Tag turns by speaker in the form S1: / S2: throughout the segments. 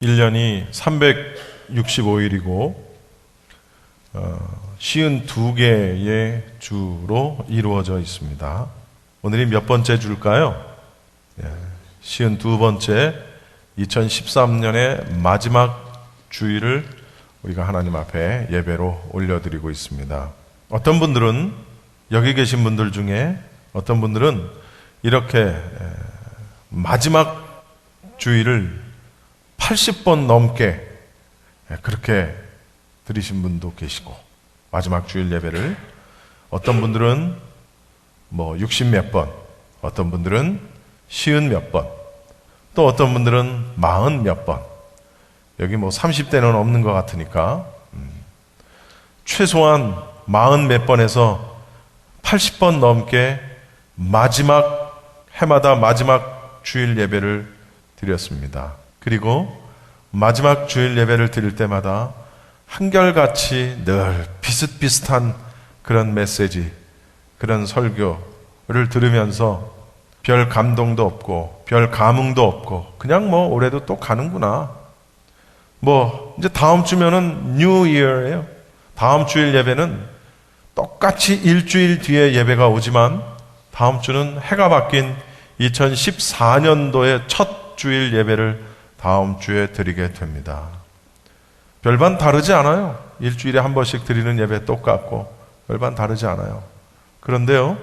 S1: 1년이 365일이고 52개의 주로 이루어져 있습니다. 오늘이 몇 번째 주일까요? 52번째 2013년의 마지막 주일을 우리가 하나님 앞에 예배로 올려드리고 있습니다. 어떤 분들은 여기 계신 분들 중에 어떤 분들은 이렇게 마지막 주일을 80번 넘게 그렇게 드리신 분도 계시고, 마지막 주일 예배를 어떤 분들은 60몇 번, 어떤 분들은 50몇 번, 또 어떤 분들은 40몇 번. 여기 30대는 없는 것 같으니까 최소한 40몇 번에서 80번 넘게 해마다 마지막 주일 예배를 드렸습니다. 그리고 마지막 주일 예배를 드릴 때마다 한결같이 늘 비슷비슷한 그런 메시지, 그런 설교를 들으면서 별 감동도 없고 별 감흥도 없고 그냥 올해도 또 가는구나. 이제 다음 주면은 뉴 이어예요. 다음 주일 예배는 똑같이 일주일 뒤에 예배가 오지만 다음 주는 해가 바뀐 2014년도의 첫 주일 예배를 다음 주에 드리게 됩니다. 별반 다르지 않아요. 일주일에 한 번씩 드리는 예배 똑같고 별반 다르지 않아요. 그런데요,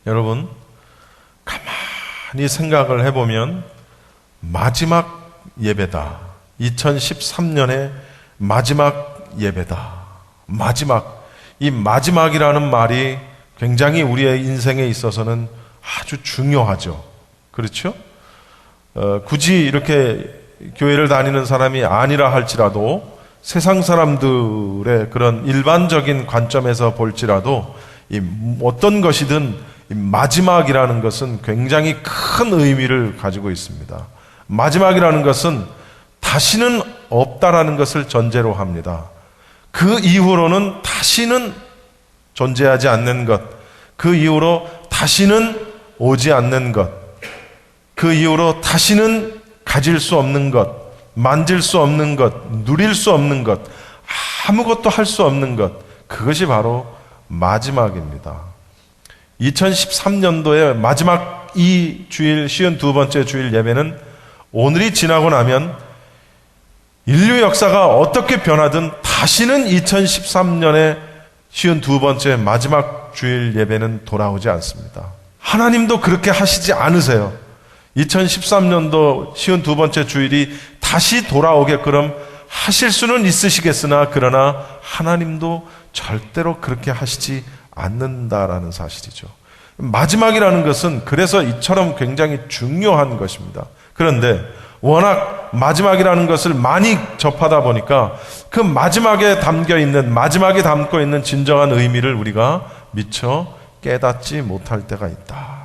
S1: 여러분 가만히 생각을 해보면 마지막 예배다. 2013년의 마지막 예배다. 이 마지막이라는 말이 굉장히 우리의 인생에 있어서는 아주 중요하죠. 그렇죠? 굳이 이렇게 교회를 다니는 사람이 아니라 할지라도 세상 사람들의 그런 일반적인 관점에서 볼지라도 어떤 것이든 이 마지막이라는 것은 굉장히 큰 의미를 가지고 있습니다. 마지막이라는 것은 다시는 없다라는 것을 전제로 합니다. 그 이후로는 다시는 존재하지 않는 것, 그 이후로 다시는 오지 않는 것, 그 이후로 다시는 가질 수 없는 것, 만질 수 없는 것, 누릴 수 없는 것, 아무것도 할 수 없는 것, 그것이 바로 마지막입니다. 2013년도의 마지막 이 주일, 52번째 주일 예배는 오늘이 지나고 나면 인류 역사가 어떻게 변하든 다시는 2013년의 52번째 마지막 주일 예배는 돌아오지 않습니다. 하나님도 그렇게 하시지 않으세요. 2013년도 52번째 주일이 다시 돌아오게끔 하실 수는 있으시겠으나 그러나 하나님도 절대로 그렇게 하시지 않는다라는 사실이죠. 마지막이라는 것은 그래서 이처럼 굉장히 중요한 것입니다. 그런데 워낙 마지막이라는 것을 많이 접하다 보니까 그 마지막에 담고 있는 진정한 의미를 우리가 미처 깨닫지 못할 때가 있다.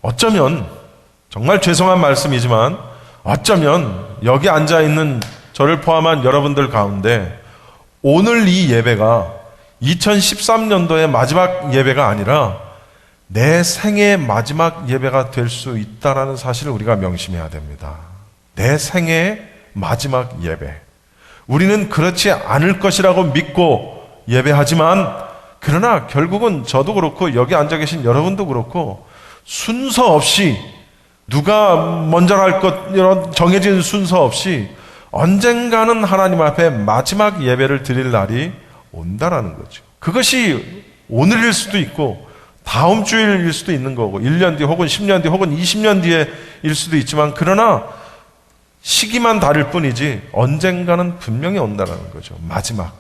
S1: 어쩌면, 정말 죄송한 말씀이지만 어쩌면 여기 앉아있는 저를 포함한 여러분들 가운데 오늘 이 예배가 2013년도의 마지막 예배가 아니라 내 생의 마지막 예배가 될 수 있다는 사실을 우리가 명심해야 됩니다. 내 생의 마지막 예배. 우리는 그렇지 않을 것이라고 믿고 예배하지만 그러나 결국은 저도 그렇고 여기 앉아 계신 여러분도 그렇고 순서 없이 누가 먼저 할 것 이런 정해진 순서 없이 언젠가는 하나님 앞에 마지막 예배를 드릴 날이 온다라는 거죠. 그것이 오늘일 수도 있고 다음 주일일 수도 있는 거고 1년 뒤 혹은 10년 뒤 혹은 20년 뒤에일 수도 있지만 그러나 시기만 다를 뿐이지 언젠가는 분명히 온다라는 거죠. 마지막.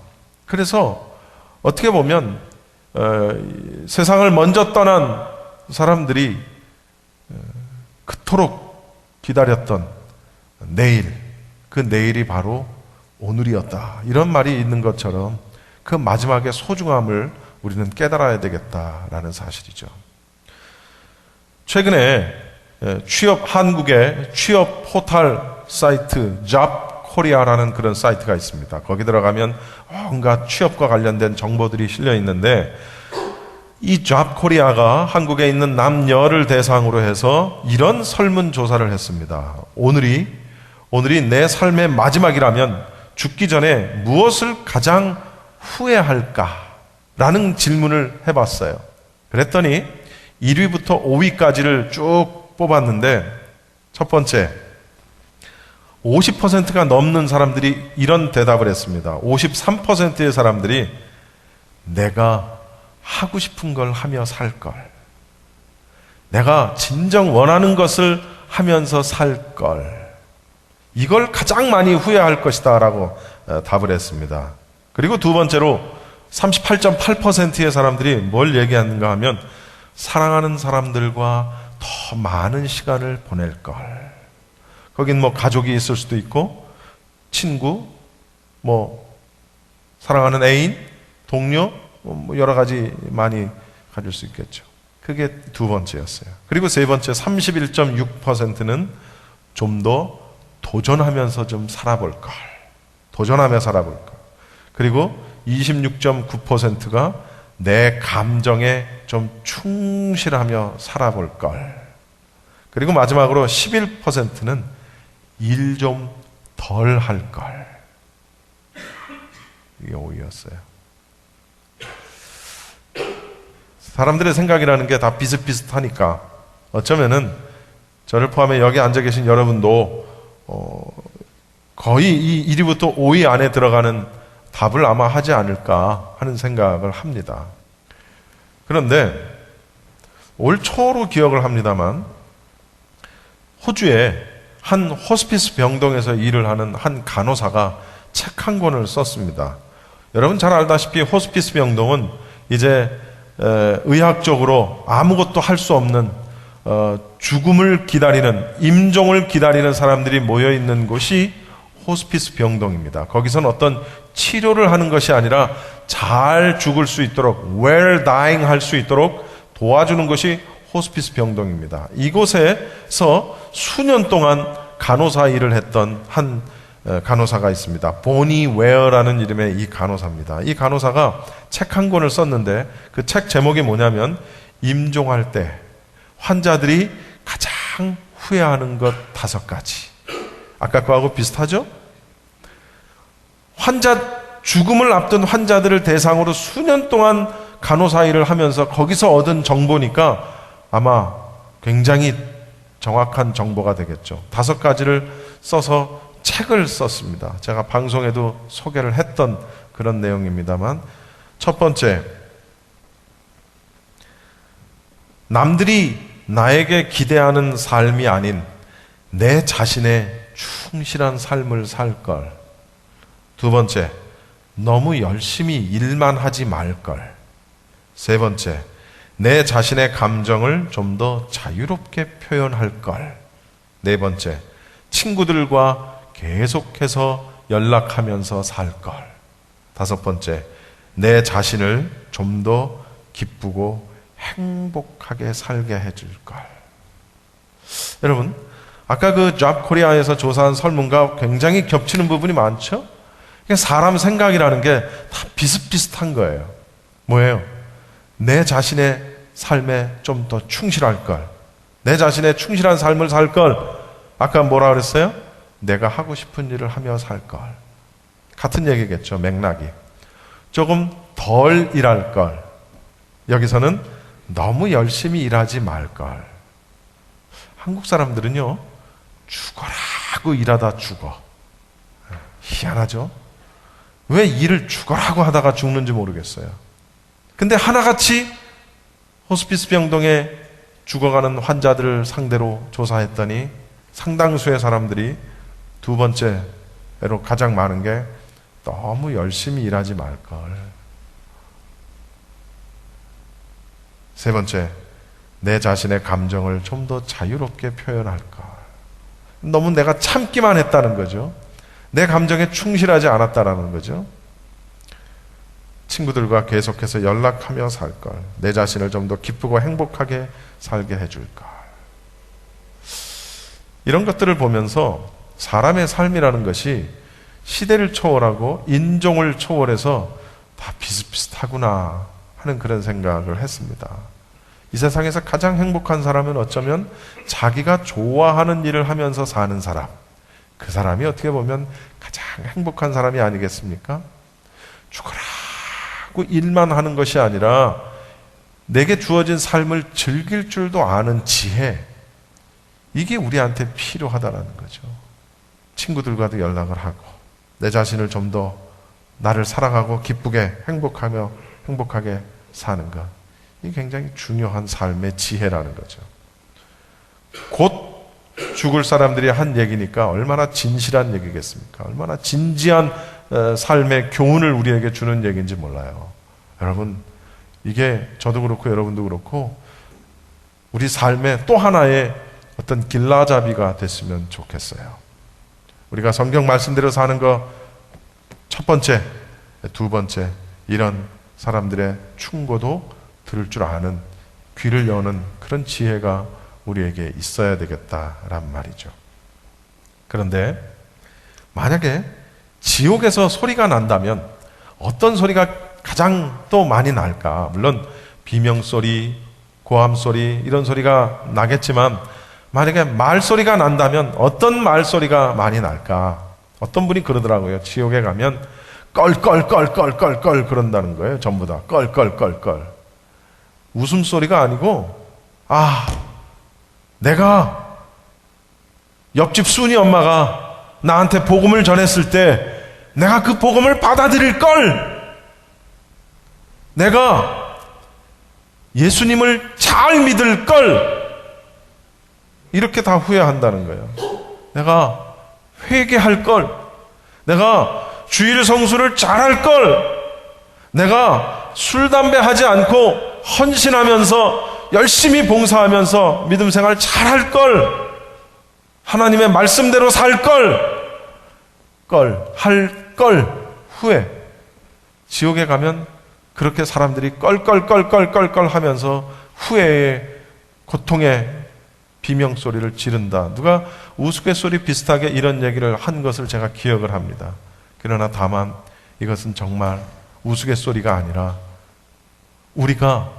S1: 그래서 어떻게 보면 세상을 먼저 떠난 사람들이 그토록 기다렸던 내일, 그 내일이 바로 오늘이었다. 이런 말이 있는 것처럼 그 마지막의 소중함을 우리는 깨달아야 되겠다라는 사실이죠. 최근에 한국의 취업 포털 사이트 잡코리아라는 그런 사이트가 있습니다. 거기 들어가면 온갖 취업과 관련된 정보들이 실려 있는데 이 잡코리아가 한국에 있는 남녀를 대상으로 해서 이런 설문조사를 했습니다. 오늘이 오늘이 내 삶의 마지막이라면 죽기 전에 무엇을 가장 후회할까? 라는 질문을 해봤어요. 그랬더니 1위부터 5위까지를 쭉 뽑았는데 첫 번째, 50%가 넘는 사람들이 이런 대답을 했습니다. 53%의 사람들이 내가 하고 싶은 걸 하며 살 걸. 내가 진정 원하는 것을 하면서 살 걸. 이걸 가장 많이 후회할 것이다 라고 답을 했습니다. 그리고 두 번째로 38.8%의 사람들이 뭘 얘기하는가 하면 사랑하는 사람들과 더 많은 시간을 보낼 걸. 거긴 뭐 가족이 있을 수도 있고 친구, 뭐 사랑하는 애인, 동료, 뭐 여러 가지 많이 가질 수 있겠죠. 그게 두 번째였어요. 그리고 세 번째 31.6%는 좀 더 도전하면서 좀 살아볼 걸. 도전하며 살아볼 걸. 그리고 26.9%가 내 감정에 좀 충실하며 살아볼 걸. 그리고 마지막으로 11%는 일 좀 덜 할 걸. 이게 5위였어요. 사람들의 생각이라는 게 다 비슷비슷하니까 어쩌면은 저를 포함해 여기 앉아 계신 여러분도 거의 이 1위부터 5위 안에 들어가는 답을 아마 하지 않을까 하는 생각을 합니다. 그런데 올 초로 기억을 합니다만 호주에 한 호스피스 병동에서 일을 하는 한 간호사가 책 한 권을 썼습니다. 여러분 잘 알다시피 호스피스 병동은 이제 의학적으로 아무것도 할 수 없는 죽음을 기다리는, 임종을 기다리는 사람들이 모여 있는 곳이 호스피스 병동입니다. 거기서는 어떤 치료를 하는 것이 아니라 잘 죽을 수 있도록, well dying 할 수 있도록 도와주는 것이 호스피스 병동입니다. 이곳에서 수년 동안 간호사 일을 했던 한 간호사가 있습니다. 보니 웨어라는 이름의 이 간호사입니다. 이 간호사가 책 한 권을 썼는데 그 책 제목이 뭐냐면 임종할 때 환자들이 가장 후회하는 것 5가지. 아까 그거하고 비슷하죠? 죽음을 앞둔 환자들을 대상으로 수년 동안 간호사 일을 하면서 거기서 얻은 정보니까 아마 굉장히 정확한 정보가 되겠죠. 5가지를 써서 책을 썼습니다. 제가 방송에도 소개를 했던 그런 내용입니다만, 첫 번째, 남들이 나에게 기대하는 삶이 아닌 내 자신의 충실한 삶을 살 걸. 두 번째, 너무 열심히 일만 하지 말 걸. 세 번째, 내 자신의 감정을 좀 더 자유롭게 표현할 걸. 네 번째, 친구들과 계속해서 연락하면서 살 걸. 다섯 번째, 내 자신을 좀 더 기쁘고 행복하게 살게 해줄 걸. 여러분, 아까 그 잡코리아에서 조사한 설문과 굉장히 겹치는 부분이 많죠? 사람 생각이라는 게 다 비슷비슷한 거예요. 뭐예요? 내 자신의 삶에 좀 더 충실할 걸. 내 자신의 충실한 삶을 살 걸. 아까 뭐라 그랬어요? 내가 하고 싶은 일을 하며 살 걸. 같은 얘기겠죠, 맥락이. 조금 덜 일할 걸. 여기서는 너무 열심히 일하지 말 걸. 한국 사람들은요, 죽어라고 일하다 죽어. 희한하죠? 왜 일을 죽어라고 하다가 죽는지 모르겠어요. 근데 하나같이 호스피스 병동에 죽어가는 환자들을 상대로 조사했더니 상당수의 사람들이 두 번째로 가장 많은 게 너무 열심히 일하지 말걸. 세 번째, 내 자신의 감정을 좀 더 자유롭게 표현할 걸. 너무 내가 참기만 했다는 거죠. 내 감정에 충실하지 않았다라는 거죠. 친구들과 계속해서 연락하며 살 걸. 내 자신을 좀 더 기쁘고 행복하게 살게 해줄 걸. 이런 것들을 보면서 사람의 삶이라는 것이 시대를 초월하고 인종을 초월해서 다 비슷비슷하구나 하는 그런 생각을 했습니다. 이 세상에서 가장 행복한 사람은 어쩌면 자기가 좋아하는 일을 하면서 사는 사람, 그 사람이 어떻게 보면 가장 행복한 사람이 아니겠습니까? 죽으라고 일만 하는 것이 아니라 내게 주어진 삶을 즐길 줄도 아는 지혜, 이게 우리한테 필요하다는 거죠. 친구들과도 연락을 하고 내 자신을 좀 더 나를 사랑하고 기쁘게 행복하게 사는 것, 이게 굉장히 중요한 삶의 지혜라는 거죠. 곧 죽을 사람들이 한 얘기니까 얼마나 진실한 얘기겠습니까? 얼마나 진지한 삶의 교훈을 우리에게 주는 얘기인지 몰라요. 여러분, 이게 저도 그렇고 여러분도 그렇고 우리 삶의 또 하나의 어떤 길라잡이가 됐으면 좋겠어요. 우리가 성경 말씀대로 사는 거 첫 번째, 두 번째, 이런 사람들의 충고도 들을 줄 아는, 귀를 여는 그런 지혜가 우리에게 있어야 되겠다란 말이죠. 그런데 만약에 지옥에서 소리가 난다면 어떤 소리가 가장 또 많이 날까? 물론 비명소리, 고함소리 이런 소리가 나겠지만 만약에 말소리가 난다면 어떤 말소리가 많이 날까? 어떤 분이 그러더라고요. 지옥에 가면 껄껄껄껄껄껄 그런다는 거예요. 전부 다 껄껄껄껄. 웃음소리가 아니고, 내가 옆집 순이 엄마가 나한테 복음을 전했을 때 내가 그 복음을 받아들일 걸, 내가 예수님을 잘 믿을 걸, 이렇게 다 후회한다는 거예요. 내가 회개할 걸, 내가 주일 성수를 잘할 걸, 내가 술, 담배 하지 않고 헌신하면서 열심히 봉사하면서 믿음 생활 잘할 걸, 하나님의 말씀대로 살 걸, 할 걸, 후회. 지옥에 가면 그렇게 사람들이 껄껄껄껄껄껄 하면서 후회의 고통의 비명소리를 지른다. 누가 우스갯소리 비슷하게 이런 얘기를 한 것을 제가 기억을 합니다. 그러나 다만 이것은 정말 우스갯소리가 아니라 우리가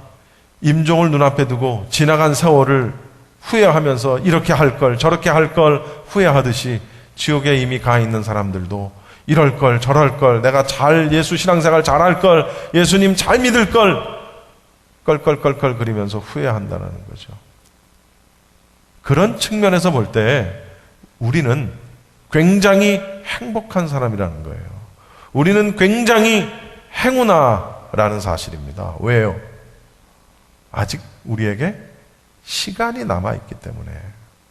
S1: 임종을 눈앞에 두고 지나간 세월을 후회하면서 이렇게 할 걸, 저렇게 할 걸 후회하듯이 지옥에 이미 가 있는 사람들도 이럴 걸, 저럴 걸, 내가 잘 예수 신앙생활 잘할 걸, 예수님 잘 믿을 걸 껄껄껄껄 그리면서 후회한다는 거죠. 그런 측면에서 볼 때 우리는 굉장히 행복한 사람이라는 거예요. 우리는 굉장히 행운아라는 사실입니다. 왜요? 아직 우리에게 시간이 남아있기 때문에.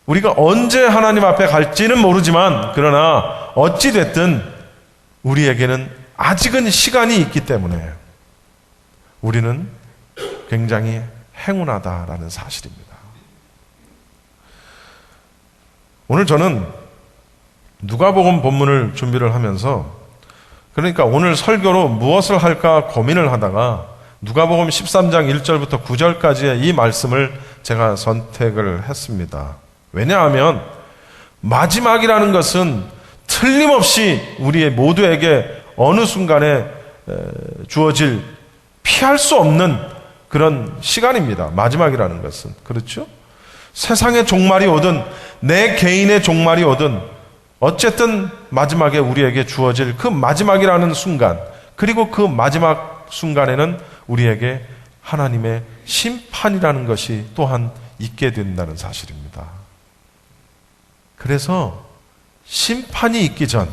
S1: 우리가 언제 하나님 앞에 갈지는 모르지만 그러나 어찌됐든 우리에게는 아직은 시간이 있기 때문에 우리는 굉장히 행운하다라는 사실입니다. 오늘 저는 누가복음 본문을 준비를 하면서, 그러니까 오늘 설교로 무엇을 할까 고민을 하다가 누가복음 13장 1절부터 9절까지의 이 말씀을 제가 선택을 했습니다. 왜냐하면 마지막이라는 것은 틀림없이 우리의 모두에게 어느 순간에 주어질 피할 수 없는 그런 시간입니다. 마지막이라는 것은. 그렇죠? 세상의 종말이 오든 내 개인의 종말이 오든 어쨌든 마지막에 우리에게 주어질 그 마지막이라는 순간, 그리고 그 마지막 순간에는 우리에게 하나님의 심판이라는 것이 또한 있게 된다는 사실입니다. 그래서 심판이 있기 전,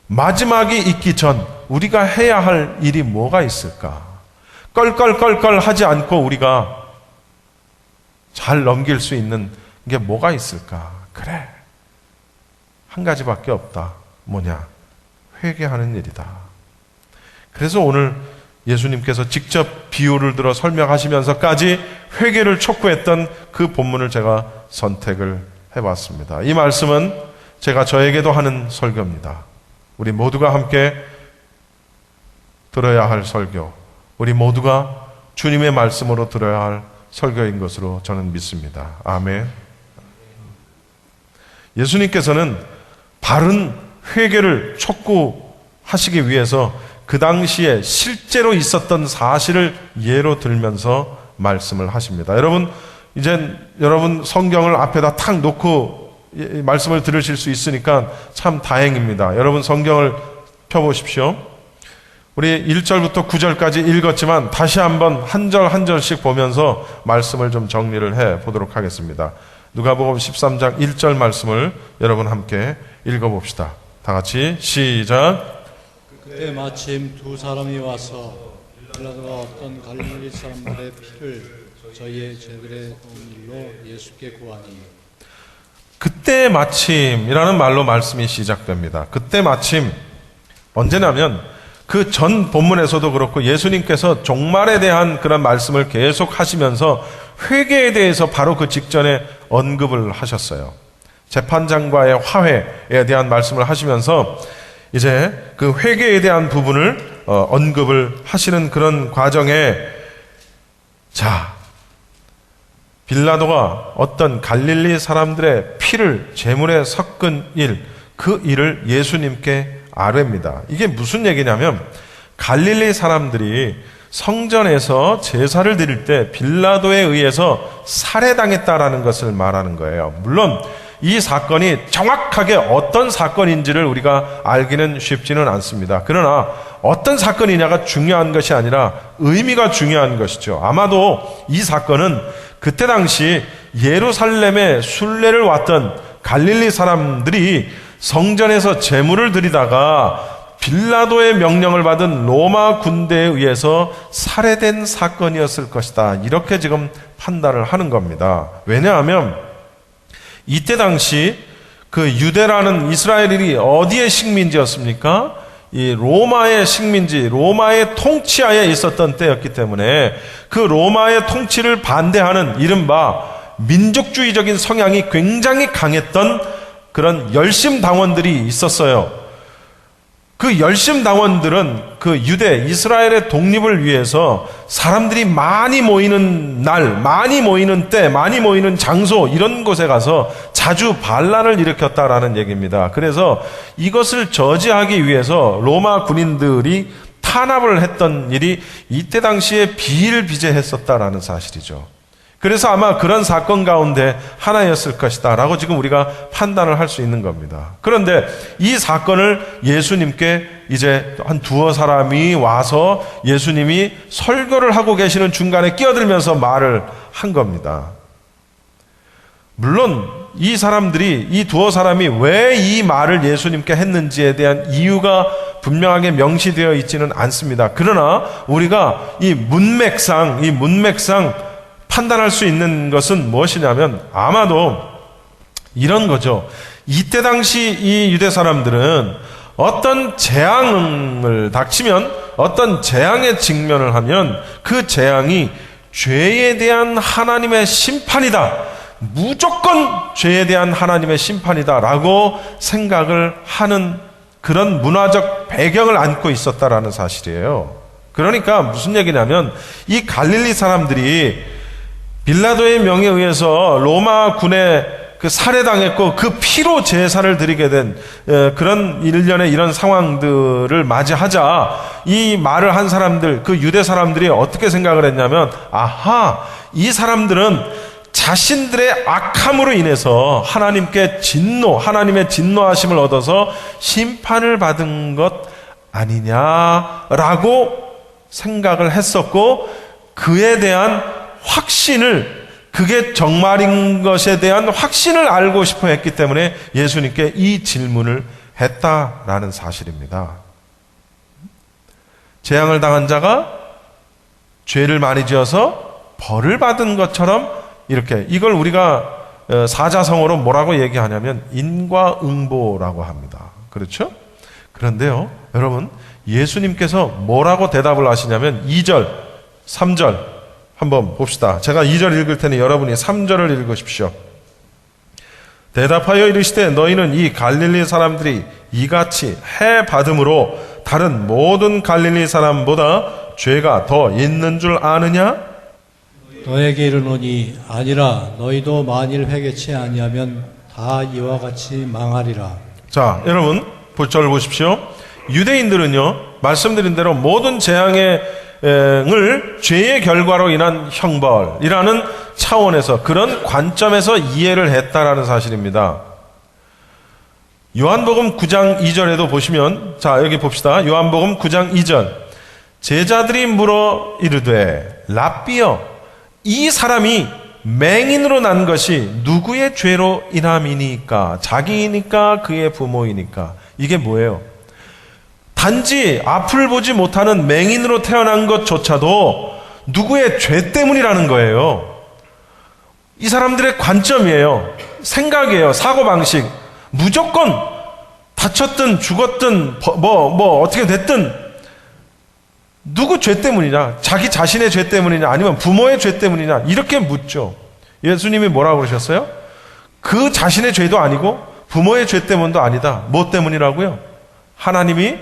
S1: 마지막이 있기 전 우리가 해야 할 일이 뭐가 있을까? 껄껄껄껄 하지 않고 우리가 잘 넘길 수 있는 게 뭐가 있을까? 그래, 한 가지밖에 없다. 뭐냐? 회개하는 일이다. 그래서 오늘 예수님께서 직접 비유를 들어 설명하시면서까지 회개를 촉구했던 그 본문을 제가 선택을 해봤습니다. 이 말씀은 제가 저에게도 하는 설교입니다. 우리 모두가 함께 들어야 할 설교, 우리 모두가 주님의 말씀으로 들어야 할 설교인 것으로 저는 믿습니다. 아멘. 예수님께서는 바른 회개를 촉구하시기 위해서 그 당시에 실제로 있었던 사실을 예로 들면서 말씀을 하십니다. 여러분, 이제 여러분 성경을 앞에다 탁 놓고 말씀을 들으실 수 있으니까 참 다행입니다. 여러분 성경을 펴보십시오. 우리 1절부터 9절까지 읽었지만 다시 한번 한 절 한 절씩 보면서 말씀을 좀 정리를 해 보도록 하겠습니다. 누가복음 13장 1절 말씀을 여러분 함께 읽어봅시다. 다 같이 시작.
S2: 그때 마침 두 사람이 와서 빌라도가 어떤 갈릴리 사람들의 피를 저희의 죄들의 일로 예수께 구하니.
S1: 그때 마침이라는 말로 말씀이 시작됩니다. 그때 마침 언제냐면 그 전 본문에서도 그렇고 예수님께서 종말에 대한 그런 말씀을 계속 하시면서 회개에 대해서 바로 그 직전에 언급을 하셨어요. 재판장과의 화해에 대한 말씀을 하시면서 이제 그 회개에 대한 부분을 언급을 하시는 그런 과정에 자, 빌라도가 어떤 갈릴리 사람들의 피를 제물에 섞은 일, 그 일을 예수님께 아뢰입니다. 이게 무슨 얘기냐면 갈릴리 사람들이 성전에서 제사를 드릴 때 빌라도에 의해서 살해당했다라는 것을 말하는 거예요. 물론 이 사건이 정확하게 어떤 사건인지를 우리가 알기는 쉽지는 않습니다. 그러나 어떤 사건이냐가 중요한 것이 아니라 의미가 중요한 것이죠. 아마도 이 사건은 그때 당시 예루살렘에 순례를 왔던 갈릴리 사람들이 성전에서 제물을 드리다가 빌라도의 명령을 받은 로마 군대에 의해서 살해된 사건이었을 것이다. 이렇게 지금 판단을 하는 겁니다. 왜냐하면 이때 당시 그 유대라는 이스라엘이 어디의 식민지였습니까? 이 로마의 식민지, 로마의 통치하에 있었던 때였기 때문에 그 로마의 통치를 반대하는 이른바 민족주의적인 성향이 굉장히 강했던 그런 열심당원들이 있었어요. 그 열심당원들은 그 유대, 이스라엘의 독립을 위해서 사람들이 많이 모이는 날, 많이 모이는 때, 많이 모이는 장소 이런 곳에 가서 자주 반란을 일으켰다라는 얘기입니다. 그래서 이것을 저지하기 위해서 로마 군인들이 탄압을 했던 일이 이때 당시에 비일비재했었다라는 사실이죠. 그래서 아마 그런 사건 가운데 하나였을 것이다 라고 지금 우리가 판단을 할 수 있는 겁니다. 그런데 이 사건을 예수님께 이제 한 두어 사람이 와서 예수님이 설교를 하고 계시는 중간에 끼어들면서 말을 한 겁니다. 물론 이 사람들이, 이 두어 사람이 왜 이 말을 예수님께 했는지에 대한 이유가 분명하게 명시되어 있지는 않습니다. 그러나 우리가 이 문맥상 판단할 수 있는 것은 무엇이냐면 아마도 이런 거죠. 이때 당시 이 유대 사람들은 어떤 재앙을 닥치면, 어떤 재앙에 직면을 하면 그 재앙이 죄에 대한 하나님의 심판이다. 무조건 죄에 대한 하나님의 심판이다 라고 생각을 하는 그런 문화적 배경을 안고 있었다라는 사실이에요. 그러니까 무슨 얘기냐면 이 갈릴리 사람들이 빌라도의 명에 의해서 로마 군에 그 살해당했고 그 피로 제사를 드리게 된 그런 일련의 이런 상황들을 맞이하자 이 말을 한 사람들, 그 유대 사람들이 어떻게 생각을 했냐면 아하, 이 사람들은 자신들의 악함으로 인해서 하나님께 하나님의 진노하심을 얻어서 심판을 받은 것 아니냐라고 생각을 했었고 그에 대한 확신을, 그게 정말인 것에 대한 확신을 알고 싶어 했기 때문에 예수님께 이 질문을 했다라는 사실입니다. 재앙을 당한 자가 죄를 많이 지어서 벌을 받은 것처럼 이렇게, 이걸 우리가 사자성어로 뭐라고 얘기하냐면 인과응보라고 합니다. 그렇죠? 그런데요, 여러분, 예수님께서 뭐라고 대답을 하시냐면 2절, 3절 한번 봅시다. 제가 2절 읽을 테니 여러분이 3절을 읽으십시오. 대답하여 이르시되 너희는 이 갈릴리 사람들이 이같이 해 받음으로 다른 모든 갈릴리 사람보다 죄가 더 있는 줄 아느냐?
S2: 너에게 이르노니 아니라 너희도 만일 회개치 아니하면 다 이와 같이 망하리라.
S1: 자, 여러분 절 보십시오. 유대인들은요, 말씀드린 대로 모든 재앙을 죄의 결과로 인한 형벌이라는 차원에서, 그런 관점에서 이해를 했다라는 사실입니다. 요한복음 9장 2절에도 보시면, 자, 여기 봅시다. 요한복음 9장 2절. 제자들이 물어 이르되 랍비여, 이 사람이 맹인으로 난 것이 누구의 죄로 인함이니까? 자기이니까 그의 부모이니까? 이게 뭐예요? 단지 앞을 보지 못하는 맹인으로 태어난 것조차도 누구의 죄 때문이라는 거예요. 이 사람들의 관점이에요. 생각이에요. 사고방식. 무조건 다쳤든 죽었든 어떻게 됐든 누구 죄 때문이냐? 자기 자신의 죄 때문이냐? 아니면 부모의 죄 때문이냐? 이렇게 묻죠. 예수님이 뭐라고 그러셨어요? 그 자신의 죄도 아니고 부모의 죄 때문도 아니다. 뭐 때문이라고요? 하나님이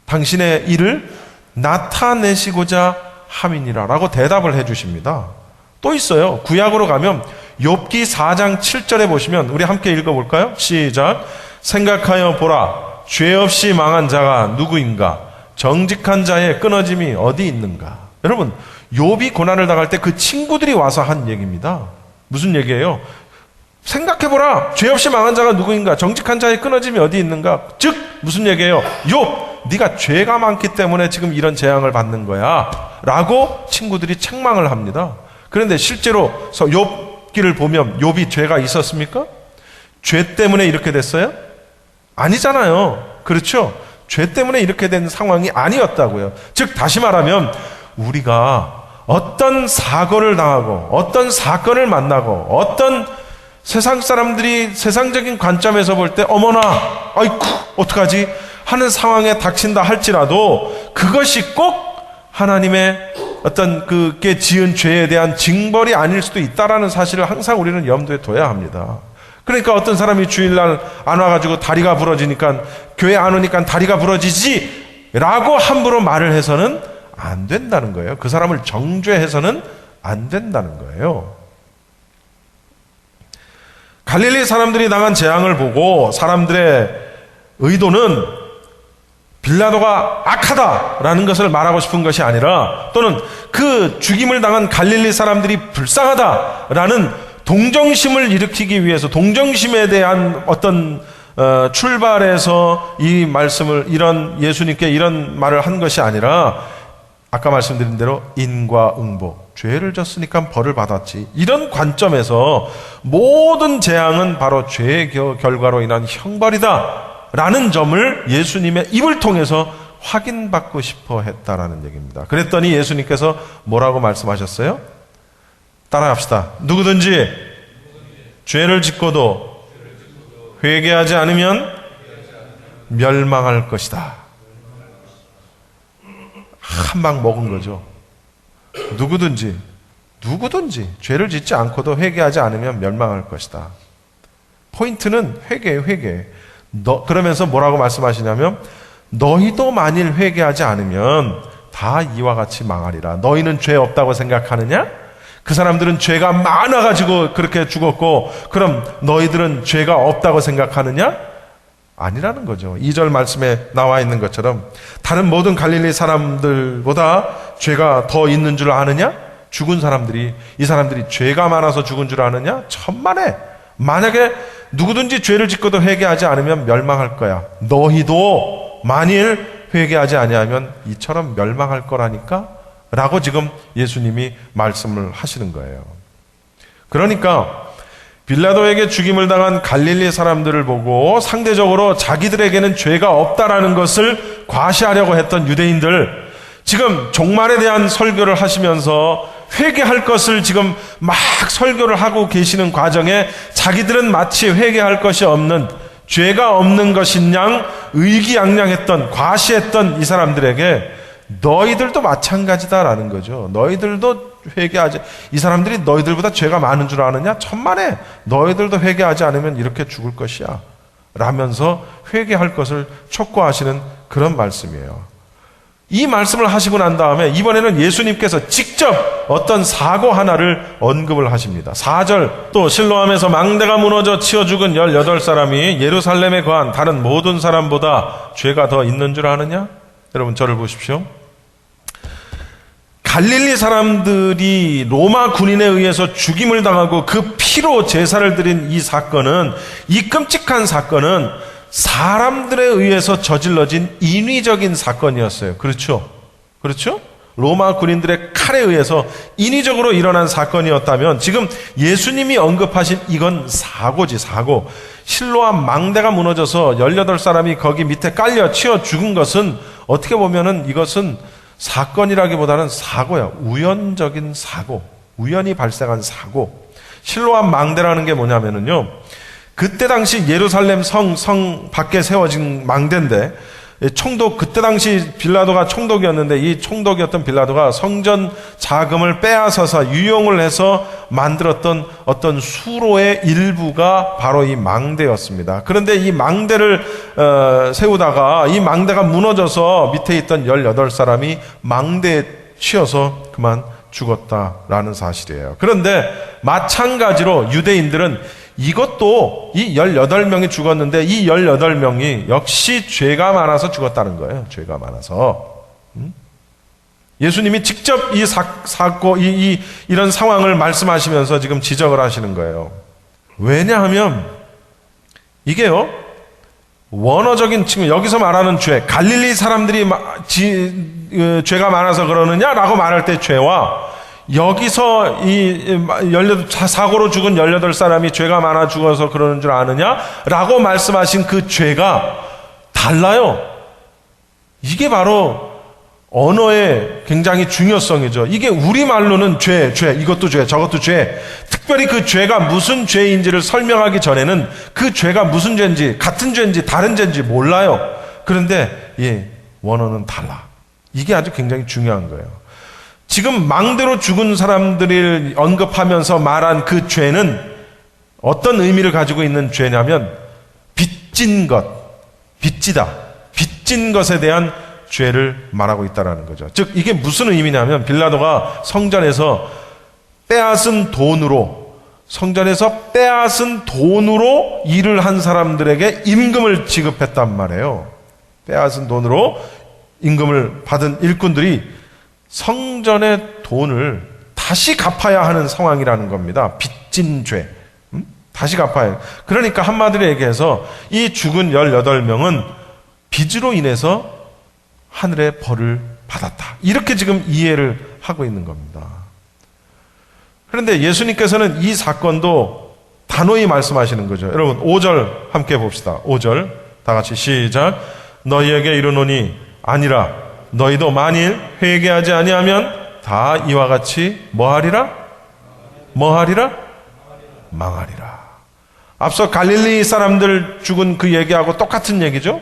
S1: 당신의 일을 나타내시고자 함이니라 라고 대답을 해 주십니다. 또 있어요. 구약으로 가면 욥기 4장 7절에 보시면, 우리 함께 읽어볼까요? 시작. 생각하여 보라, 죄 없이 망한 자가 누구인가? 정직한 자의 끊어짐이 어디 있는가? 여러분, 욥이 고난을 당할 때 그 친구들이 와서 한 얘기입니다. 무슨 얘기예요? 생각해보라, 죄 없이 망한 자가 누구인가? 정직한 자의 끊어짐이 어디 있는가? 즉 무슨 얘기예요? 욥, 네가 죄가 많기 때문에 지금 이런 재앙을 받는 거야 라고 친구들이 책망을 합니다. 그런데 실제로 욥기를 보면 욥이 죄가 있었습니까? 죄 때문에 이렇게 됐어요? 아니잖아요. 그렇죠? 죄 때문에 이렇게 된 상황이 아니었다고요. 즉 다시 말하면 우리가 어떤 사고를 당하고 어떤 사건을 만나고 어떤 세상 사람들이 세상적인 관점에서 볼 때 어머나 아이쿠 어떡하지 하는 상황에 닥친다 할지라도 그것이 꼭 하나님의 어떤 그게 지은 죄에 대한 징벌이 아닐 수도 있다라는 사실을 항상 우리는 염두에 둬야 합니다. 그러니까 어떤 사람이 주일날 안 와가지고 다리가 부러지니까, 교회 안 오니까 다리가 부러지지 라고 함부로 말을 해서는 안 된다는 거예요. 그 사람을 정죄해서는 안 된다는 거예요. 갈릴리 사람들이 당한 재앙을 보고 사람들의 의도는 빌라도가 악하다라는 것을 말하고 싶은 것이 아니라, 또는 그 죽임을 당한 갈릴리 사람들이 불쌍하다라는 동정심을 일으키기 위해서, 동정심에 대한 어떤 출발에서 이 말씀을, 이런 예수님께 이런 말을 한 것이 아니라, 아까 말씀드린 대로 인과응보, 죄를 졌으니까 벌을 받았지, 이런 관점에서 모든 재앙은 바로 죄의 결과로 인한 형벌이다 라는 점을 예수님의 입을 통해서 확인받고 싶어 했다라는 얘기입니다. 그랬더니 예수님께서 뭐라고 말씀하셨어요? 따라합시다. 누구든지 죄를 짓고도 회개하지 않으면 멸망할 것이다. 한 방 먹은 거죠. 누구든지 죄를 짓지 않고도 회개하지 않으면 멸망할 것이다. 포인트는 회개. 그러면서 뭐라고 말씀하시냐면, 너희도 만일 회개하지 않으면 다 이와 같이 망하리라. 너희는 죄 없다고 생각하느냐? 그 사람들은 죄가 많아가지고 그렇게 죽었고, 그럼 너희들은 죄가 없다고 생각하느냐? 아니라는 거죠. 2절 말씀에 나와 있는 것처럼, 다른 모든 갈릴리 사람들보다 죄가 더 있는 줄 아느냐? 죽은 사람들이, 이 사람들이 죄가 많아서 죽은 줄 아느냐? 천만에. 만약에 누구든지 죄를 짓고도 회개하지 않으면 멸망할 거야. 너희도 만일 회개하지 아니하면 이처럼 멸망할 거라니까 라고 지금 예수님이 말씀을 하시는 거예요. 그러니까 빌라도에게 죽임을 당한 갈릴리 사람들을 보고 상대적으로 자기들에게는 죄가 없다라는 것을 과시하려고 했던 유대인들, 지금 종말에 대한 설교를 하시면서 회개할 것을 지금 막 설교를 하고 계시는 과정에 자기들은 마치 회개할 것이 없는, 죄가 없는 것인 양 의기양양했던, 과시했던 이 사람들에게 너희들도 마찬가지다라는 거죠. 너희들도 회개하지, 이 사람들이 너희들보다 죄가 많은 줄 아느냐? 천만에. 너희들도 회개하지 않으면 이렇게 죽을 것이야 라면서 회개할 것을 촉구하시는 그런 말씀이에요. 이 말씀을 하시고 난 다음에 이번에는 예수님께서 직접 어떤 사고 하나를 언급을 하십니다. 4절, 또 실로암에서 망대가 무너져 치어 죽은 18사람이 예루살렘에 거한 다른 모든 사람보다 죄가 더 있는 줄 아느냐? 여러분 저를 보십시오. 갈릴리 사람들이 로마 군인에 의해서 죽임을 당하고 그 피로 제사를 드린 이 사건은, 이 끔찍한 사건은 사람들에 의해서 저질러진 인위적인 사건이었어요. 그렇죠? 그렇죠? 로마 군인들의 칼에 의해서 인위적으로 일어난 사건이었다면, 지금 예수님이 언급하신 이건 사고지, 사고. 실로암 망대가 무너져서 18사람이 거기 밑에 깔려 치여 죽은 것은 어떻게 보면은 이것은 사건이라기보다는 사고야. 우연적인 사고. 우연히 발생한 사고. 실로암 망대라는 게 뭐냐면은요, 그때 당시 예루살렘 성 밖에 세워진 망대인데, 총독, 그때 당시 빌라도가 총독이었는데, 이 총독이었던 빌라도가 성전 자금을 빼앗아서 유용을 해서 만들었던 어떤 수로의 일부가 바로 이 망대였습니다. 그런데 이 망대를 세우다가 이 망대가 무너져서 밑에 있던 18사람이 망대에 치여서 그만 죽었다라는 사실이에요. 그런데 마찬가지로 유대인들은 이것도 이 18명이 죽었는데, 이 18명이 역시 죄가 많아서 죽었다는 거예요. 죄가 많아서. 예수님이 직접 이 사건, 이런 상황을 말씀하시면서 지금 지적을 하시는 거예요. 왜냐하면 이게요, 원어적인 측면, 여기서 말하는 죄, 갈릴리 사람들이 죄가 많아서 그러느냐라고 말할 때 죄와, 여기서 사고로 죽은 18사람이 죄가 많아 죽어서 그러는 줄 아느냐라고 말씀하신 그 죄가 달라요. 이게 바로 언어의 굉장히 중요성이죠. 이게 우리말로는 죄, 이것도 죄, 저것도 죄. 특별히 그 죄가 무슨 죄인지를 설명하기 전에는 그 죄가 무슨 죄인지, 같은 죄인지 다른 죄인지 몰라요. 그런데 원어는 달라. 이게 아주 굉장히 중요한 거예요. 지금 망대로 죽은 사람들을 언급하면서 말한 그 죄는 어떤 의미를 가지고 있는 죄냐면, 빚진 것, 빚지다, 빚진 것에 대한 죄를 말하고 있다는 거죠. 즉 이게 무슨 의미냐면, 빌라도가 성전에서 빼앗은 돈으로 일을 한 사람들에게 임금을 지급했단 말이에요. 빼앗은 돈으로 임금을 받은 일꾼들이 성전의 돈을 다시 갚아야 하는 상황이라는 겁니다. 빚진 죄. 다시 갚아야 해요. 그러니까 한마디로 얘기해서 이 죽은 18명은 빚으로 인해서 하늘의 벌을 받았다. 이렇게 지금 이해를 하고 있는 겁니다. 그런데 예수님께서는 이 사건도 단호히 말씀하시는 거죠. 여러분 5절 함께 봅시다. 5절 다 같이 시작. 너희에게 이르노니 아니라 너희도 만일 회개하지 아니하면 다 이와 같이 뭐하리라? 망하리라. 앞서 갈릴리 사람들 죽은 그 얘기하고 똑같은 얘기죠.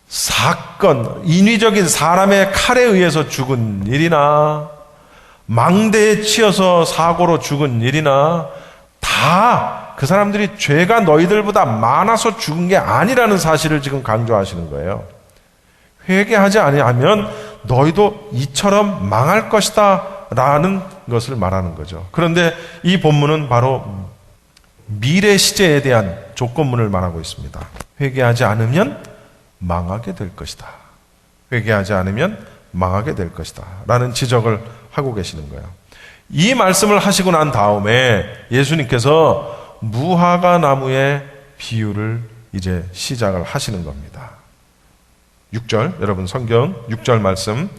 S1: 사건, 인위적인 사람의 칼에 의해서 죽은 일이나 망대에 치여서 사고로 죽은 일이나 다 그 사람들이 죄가 너희들보다 많아서 죽은 게 아니라는 사실을 지금 강조하시는 거예요. 회개하지 아니하면 너희도 이처럼 망할 것이다 라는 것을 말하는 거죠. 그런데 이 본문은 바로 미래 시제에 대한 조건문을 말하고 있습니다. 회개하지 않으면 망하게 될 것이다. 회개하지 않으면 망하게 될 것이다 라는 지적을 하고 계시는 거예요. 이 말씀을 하시고 난 다음에 예수님께서 무화과 나무의 비유를 이제 시작을 하시는 겁니다. 6절, 여러분 성경 6절 말씀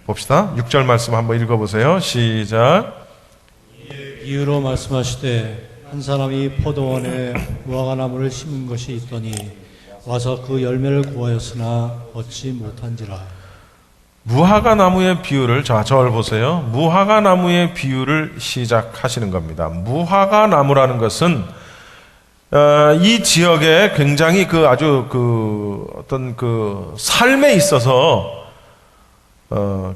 S1: 봅시다. 6절 말씀 한번 읽어보세요. 시작.
S2: 이유로 말씀하시되 한 사람이 포도원에 무화과나무를 심은 것이 있더니 와서 그 열매를 구하였으나 얻지 못한지라.
S1: 무화과 나무의 비유를, 저를 보세요. 무화과 나무의 비유를 시작하시는 겁니다. 무화과 나무라는 것은 이 지역에 굉장히 아주 어떤 삶에 있어서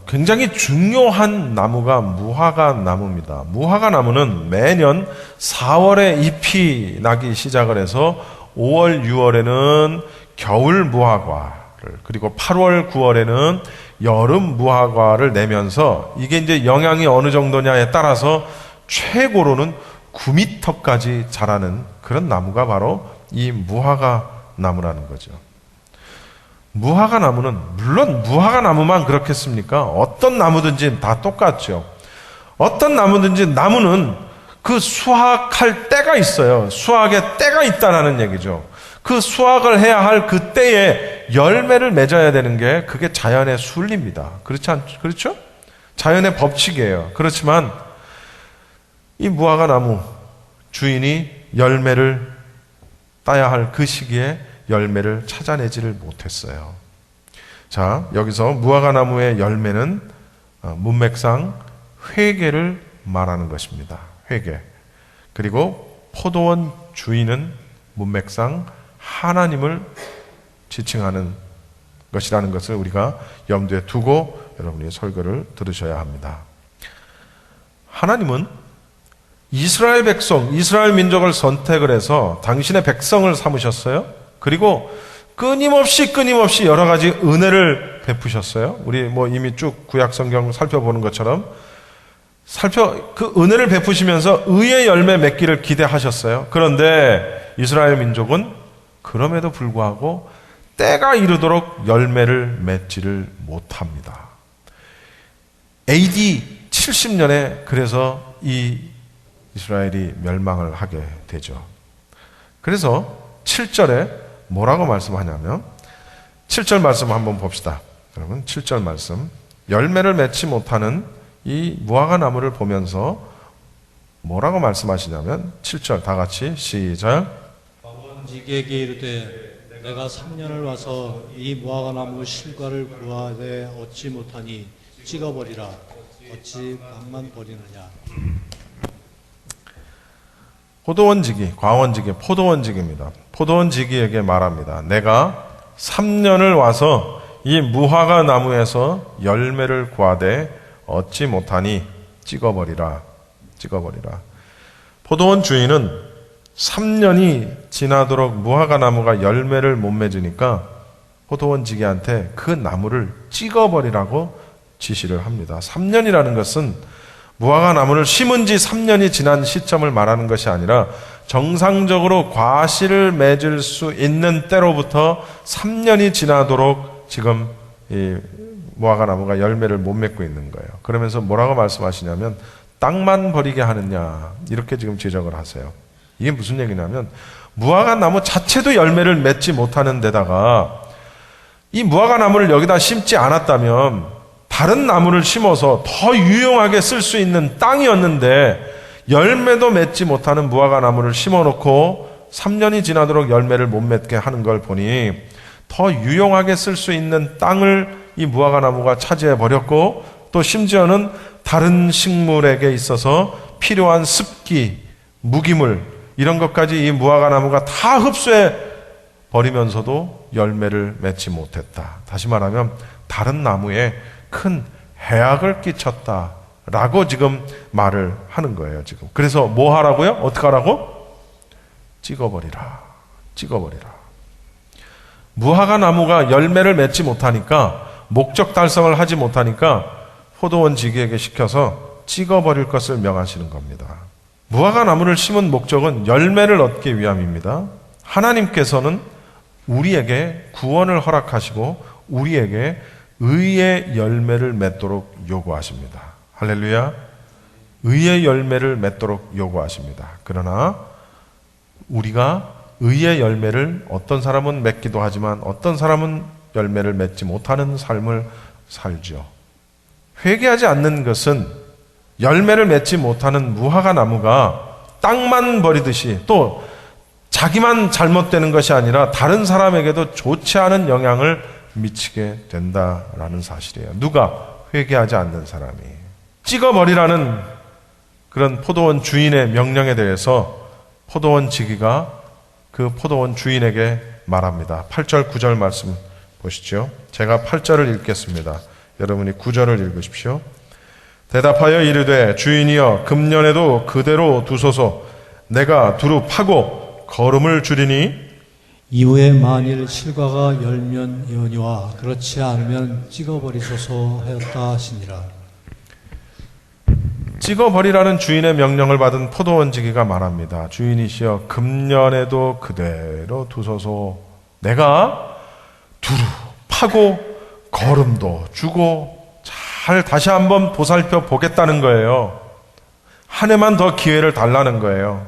S1: 굉장히 중요한 나무가 무화과 나무입니다. 무화과 나무는 매년 4월에 잎이 나기 시작을 해서 5월, 6월에는 겨울 무화과를, 그리고 8월, 9월에는 여름 무화과를 내면서 이게 이제 영양이 어느 정도냐에 따라서 최고로는 9m까지 자라는 그런 나무가 바로 이 무화과 나무라는 거죠. 무화과 나무는, 물론 무화과 나무만 그렇겠습니까? 어떤 나무든지 다 똑같죠. 어떤 나무든지 나무는 그 수확할 때가 있어요. 수확의 때가 있다라는 얘기죠. 그 수확을 해야 할 그 때에 열매를 맺어야 되는 게 그게 자연의 순리입니다. 그렇죠? 자연의 법칙이에요. 그렇지만 이 무화과 나무 주인이 열매를 따야 할 그 시기에 열매를 찾아내지를 못했어요. 자, 여기서 무화과 나무의 열매는 문맥상 회개를 말하는 것입니다. 회개. 그리고 포도원 주인은 문맥상 하나님을 지칭하는 것이라는 것을 우리가 염두에 두고 여러분이 설교를 들으셔야 합니다. 하나님은 이스라엘 백성, 이스라엘 민족을 선택을 해서 당신의 백성을 삼으셨어요. 그리고 끊임없이 여러 가지 은혜를 베푸셨어요. 우리 이미 쭉 구약 성경 살펴보는 것처럼 그 은혜를 베푸시면서 의의 열매 맺기를 기대하셨어요. 그런데 이스라엘 민족은 그럼에도 불구하고 때가 이르도록 열매를 맺지를 못합니다. AD 70년에 그래서 이 이스라엘이 멸망을 하게 되죠. 그래서 7절에 뭐라고 말씀하냐면 7절 말씀 한번 봅시다. 여러분 7절 말씀, 열매를 맺지 못하는 이 무화과 나무를 보면서 뭐라고 말씀하시냐면 7절 다 같이 시작.
S2: 지게에게 이르되 내가 3년을 와서 이 무화과 나무 실과를 구하되 얻지 못하니 찍어버리라. 어찌 밭만 버리느냐.
S1: 포도원지기, 과원지기, 포도원지기입니다. 포도원지기에게 말합니다. 내가 3년을 와서 이 무화과 나무에서 열매를 구하되 얻지 못하니 찍어버리라. 포도원 주인은 3년이 지나도록 무화과 나무가 열매를 못 맺으니까 포도원지기한테 그 나무를 찍어버리라고 지시를 합니다. 3년이라는 것은 무화과 나무를 심은 지 3년이 지난 시점을 말하는 것이 아니라 정상적으로 과실을 맺을 수 있는 때로부터 3년이 지나도록 지금 이 무화과 나무가 열매를 못 맺고 있는 거예요. 그러면서 뭐라고 말씀하시냐면 땅만 버리게 하느냐, 이렇게 지금 지적을 하세요. 이게 무슨 얘기냐면 무화과 나무 자체도 열매를 맺지 못하는 데다가 이 무화과 나무를 여기다 심지 않았다면 다른 나무를 심어서 더 유용하게 쓸 수 있는 땅이었는데 열매도 맺지 못하는 무화과 나무를 심어놓고 3년이 지나도록 열매를 못 맺게 하는 걸 보니 더 유용하게 쓸 수 있는 땅을 이 무화과 나무가 차지해 버렸고, 또 심지어는 다른 식물에게 있어서 필요한 습기, 무기물 이런 것까지 이 무화과 나무가 다 흡수해 버리면서도 열매를 맺지 못했다. 다시 말하면 다른 나무에 큰 해악을 끼쳤다라고 지금 말을 하는 거예요. 지금 그래서 뭐 하라고요? 어떻게 하라고? 찍어버리라. 무화과 나무가 열매를 맺지 못하니까, 목적 달성을 하지 못하니까 포도원 지기에게 시켜서 찍어버릴 것을 명하시는 겁니다. 무화과 나무를 심은 목적은 열매를 얻기 위함입니다. 하나님께서는 우리에게 구원을 허락하시고 우리에게 의의 열매를 맺도록 요구하십니다. 할렐루야. 의의 열매를 맺도록 요구하십니다. 그러나 우리가 의의 열매를 어떤 사람은 맺기도 하지만 어떤 사람은 열매를 맺지 못하는 삶을 살죠. 회개하지 않는 것은 열매를 맺지 못하는 무화과 나무가 땅만 버리듯이 또 자기만 잘못되는 것이 아니라 다른 사람에게도 좋지 않은 영향을 미치게 된다라는 사실이에요. 누가? 회개하지 않는 사람이. 찍어버리라는 그런 포도원 주인의 명령에 대해서 포도원 지기가 그 포도원 주인에게 말합니다. 8절 9절 말씀 보시죠. 제가 8절을 읽겠습니다. 여러분이 9절을 읽으십시오. 대답하여 이르되 주인이여 금년에도 그대로 두소서. 내가 두루 파고 거름을 줄이니
S2: 이후에 만일 실과가 열면 이오니와 그렇지 않으면 찍어버리소서 하였다 하시니라.
S1: 찍어버리라는 주인의 명령을 받은 포도원지기가 말합니다. 주인이시여 금년에도 그대로 두소서. 내가 두루 하고 거름도 주고 잘 다시 한번 보살펴 보겠다는 거예요. 한 해만 더 기회를 달라는 거예요.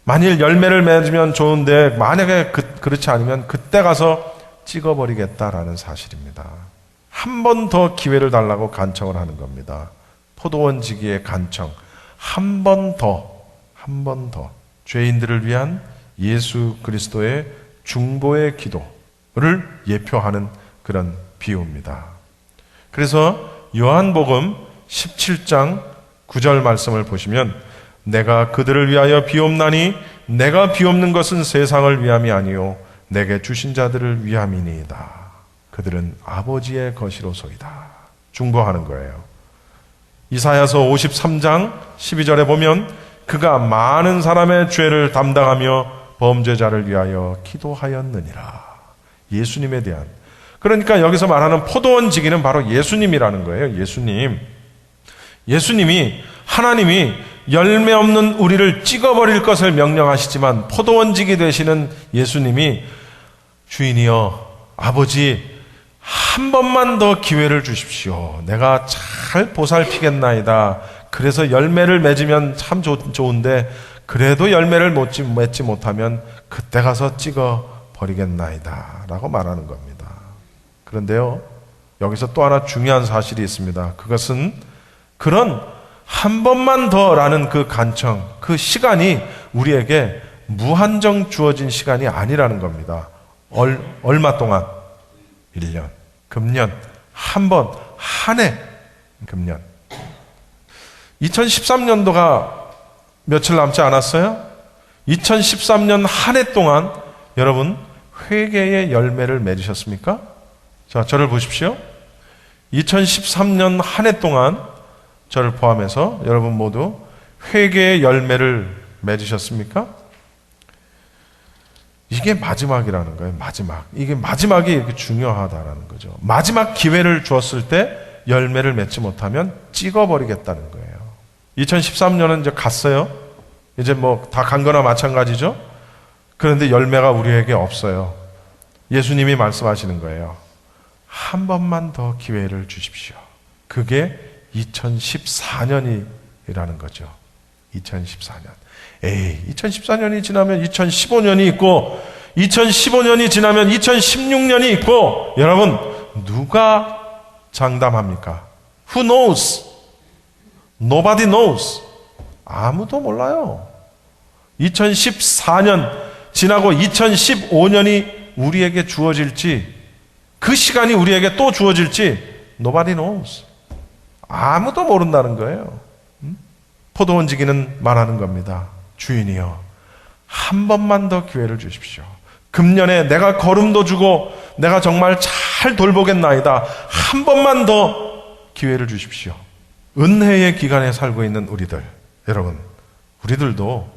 S1: 만일 열매를 맺으면 좋은데 만약에 그렇지 않으면 그때 가서 찍어버리겠다라는 사실입니다. 한 번 더 기회를 달라고 간청을 하는 겁니다. 포도원지기의 간청. 한 번 더 죄인들을 위한 예수 그리스도의 중보의 기도를 예표하는 그런 비유입니다. 그래서 요한복음 17장 9절 말씀을 보시면 내가 그들을 위하여 비옵나니 내가 비옵는 것은 세상을 위함이 아니요 내게 주신 자들을 위함이니이다. 그들은 아버지의 것이로소이다. 중보하는 거예요. 이사야서 53장 12절에 보면 그가 많은 사람의 죄를 담당하며 범죄자를 위하여 기도하였느니라. 예수님에 대한. 그러니까 여기서 말하는 포도원지기는 바로 예수님이라는 거예요. 예수님이 하나님이 열매 없는 우리를 찍어버릴 것을 명령하시지만 포도원지기 되시는 예수님이 주인이여 아버지 한 번만 더 기회를 주십시오. 내가 잘 보살피겠나이다. 그래서 열매를 맺으면 참 좋은데 그래도 열매를 맺지 못하면 그때 가서 찍어버리겠나이다 라고 말하는 겁니다. 그런데요, 여기서 또 하나 중요한 사실이 있습니다. 그것은 그런 한 번만 더라는 그 간청, 그 시간이 우리에게 무한정 주어진 시간이 아니라는 겁니다. 얼마 동안? 1년, 금년, 한 번, 한 해, 금년. 2013년도가 며칠 남지 않았어요? 2013년 한 해 동안 여러분 회개의 열매를 맺으셨습니까? 자, 저를 보십시오. 2013년 한 해 동안 저를 포함해서 여러분 모두 회개의 열매를 맺으셨습니까? 이게 마지막이라는 거예요. 마지막. 이게 마지막이 이렇게 중요하다라는 거죠. 마지막 기회를 주었을 때 열매를 맺지 못하면 찍어버리겠다는 거예요. 2013년은 이제 갔어요. 이제 뭐 다 간 거나 마찬가지죠. 그런데 열매가 우리에게 없어요. 예수님이 말씀하시는 거예요. 한 번만 더 기회를 주십시오. 그게 2014년이라는 거죠. 2014년. 2014년이 지나면 2015년이 있고 2015년이 지나면 2016년이 있고 여러분 누가 장담합니까? Who knows? Nobody knows. 아무도 몰라요. 2014년 지나고 2015년이 우리에게 주어질지 그 시간이 우리에게 또 주어질지 Nobody knows. 아무도 모른다는 거예요. 포도원지기는 말하는 겁니다. 주인이여 한 번만 더 기회를 주십시오. 금년에 내가 거름도 주고 내가 정말 잘 돌보겠나이다. 한 번만 더 기회를 주십시오. 은혜의 기간에 살고 있는 우리들, 여러분 우리들도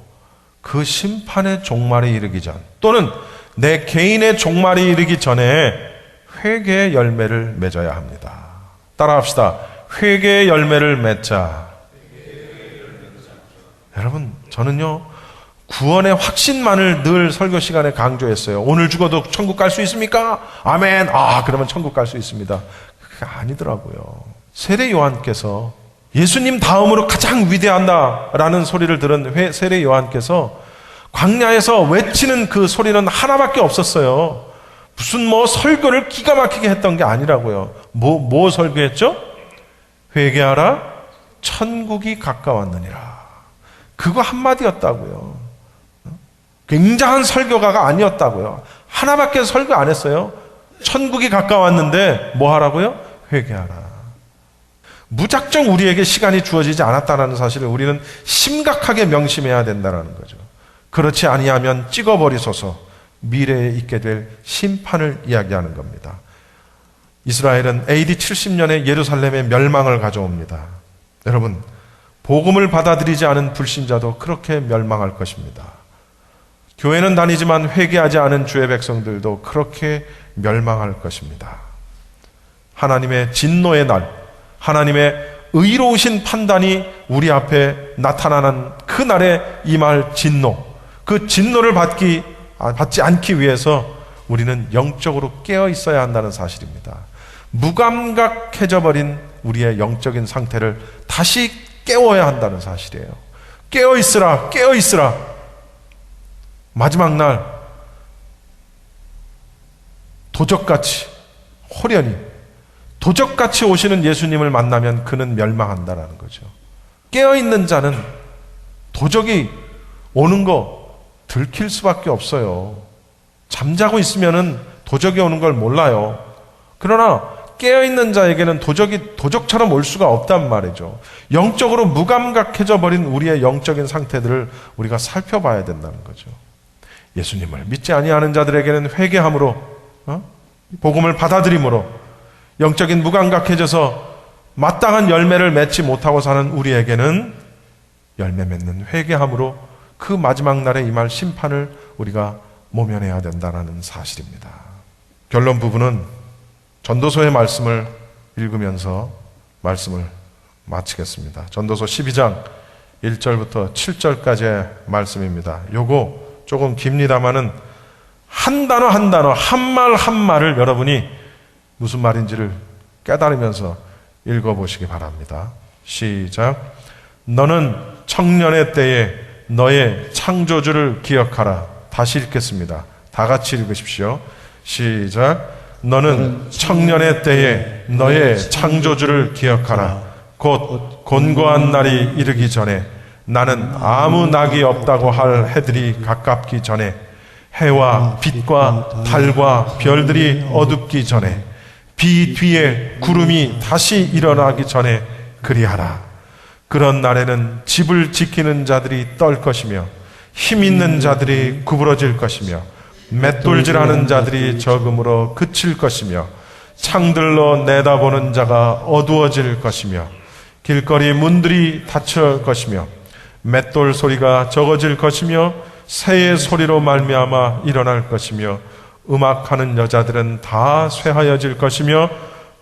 S1: 그 심판의 종말에 이르기 전 또는 내 개인의 종말에 이르기 전에 회개의 열매를 맺어야 합니다. 따라합시다. 회개의 열매를 맺자. 여러분 저는요 구원의 확신만을 늘 설교 시간에 강조했어요. 오늘 죽어도 천국 갈 수 있습니까? 아멘. 그러면 천국 갈 수 있습니다. 그게 아니더라고요. 세례 요한께서 예수님 다음으로 가장 위대하다라는 소리를 들은 세례 요한께서 광야에서 외치는 그 소리는 하나밖에 없었어요. 무슨 설교를 기가 막히게 했던 게 아니라고요. 뭐 설교했죠? 회개하라 천국이 가까웠느니라. 그거 한마디였다고요. 굉장한 설교가가 아니었다고요. 하나밖에 설교 안 했어요. 천국이 가까웠는데 뭐 하라고요? 회개하라. 무작정 우리에게 시간이 주어지지 않았다는 사실을 우리는 심각하게 명심해야 된다는 거죠. 그렇지 아니하면 찍어버리소서. 미래에 있게 될 심판을 이야기하는 겁니다. 이스라엘은 AD 70년에 예루살렘의 멸망을 가져옵니다. 여러분 복음을 받아들이지 않은 불신자도 그렇게 멸망할 것입니다. 교회는 다니지만 회개하지 않은 주의 백성들도 그렇게 멸망할 것입니다. 하나님의 진노의 날, 하나님의 의로우신 판단이 우리 앞에 나타나는 그 날에 임할 진노, 그 진노를 받지 않기 위해서 우리는 영적으로 깨어 있어야 한다는 사실입니다. 무감각해져 버린 우리의 영적인 상태를 다시 깨워야 한다는 사실이에요. 깨어 있으라, 깨어 있으라. 마지막 날 도적같이 호련히 도적같이 오시는 예수님을 만나면 그는 멸망한다라는 거죠. 깨어있는 자는 도적이 오는 거 들킬 수밖에 없어요. 잠자고 있으면은 도적이 오는 걸 몰라요. 그러나 깨어있는 자에게는 도적이 도적처럼 올 수가 없단 말이죠. 영적으로 무감각해져 버린 우리의 영적인 상태들을 우리가 살펴봐야 된다는 거죠. 예수님을 믿지 아니하는 자들에게는 회개함으로 복음을 받아들임으로 영적인 무감각해져서 마땅한 열매를 맺지 못하고 사는 우리에게는 열매 맺는 회개함으로 그 마지막 날에 임할 심판을 우리가 모면해야 된다는 사실입니다. 결론 부분은 전도서의 말씀을 읽으면서 말씀을 마치겠습니다. 전도서 12장 1절부터 7절까지의 말씀입니다. 요거 조금 깁니다마는 한 단어 한 단어, 한 말 한 말을 여러분이 무슨 말인지를 깨달으면서 읽어보시기 바랍니다. 시작. 너는 청년의 때에 너의 창조주를 기억하라. 다시 읽겠습니다. 다 같이 읽으십시오. 시작. 너는 청년의 때에 너의 창조주를 기억하라. 곧 곤고한 날이 이르기 전에 나는 아무 낙이 없다고 할 해들이 가깝기 전에 해와 빛과 달과 별들이 어둡기 전에 비 뒤에 구름이 다시 일어나기 전에 그리하라. 그런 날에는 집을 지키는 자들이 떨 것이며 힘 있는 자들이 구부러질 것이며 맷돌질하는 자들이 적음으로 그칠 것이며 창들로 내다보는 자가 어두워질 것이며 길거리 문들이 닫힐 것이며 맷돌 소리가 적어질 것이며 새의 소리로 말미암아 일어날 것이며 음악하는 여자들은 다 쇠하여질 것이며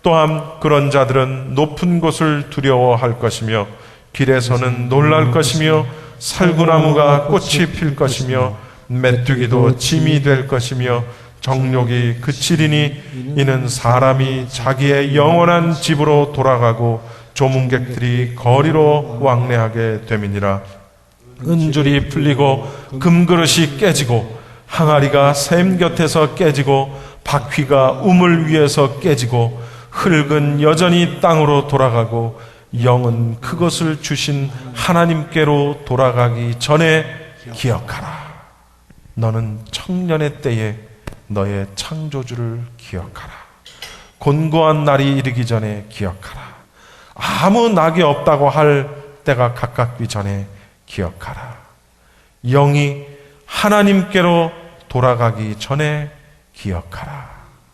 S1: 또한 그런 자들은 높은 곳을 두려워할 것이며 길에서는 놀랄 것이며 살구나무가 꽃이 필 것이며 메뚜기도 짐이 될 것이며 정욕이 그치리니 이는 사람이 자기의 영원한 집으로 돌아가고 조문객들이 거리로 왕래하게 됨이니라. 은줄이 풀리고 금그릇이 깨지고 항아리가 샘 곁에서 깨지고 바퀴가 우물 위에서 깨지고 흙은 여전히 땅으로 돌아가고 영은 그것을 주신 하나님께로 돌아가기 전에 기억하라. 너는 청년의 때에 너의 창조주를 기억하라. 곤고한 날이 이르기 전에 기억하라. 아무 낙이 없다고 할 때가 가깝기 전에 기억하라. 영이 하나님께로 돌아가기 전에 기억하라.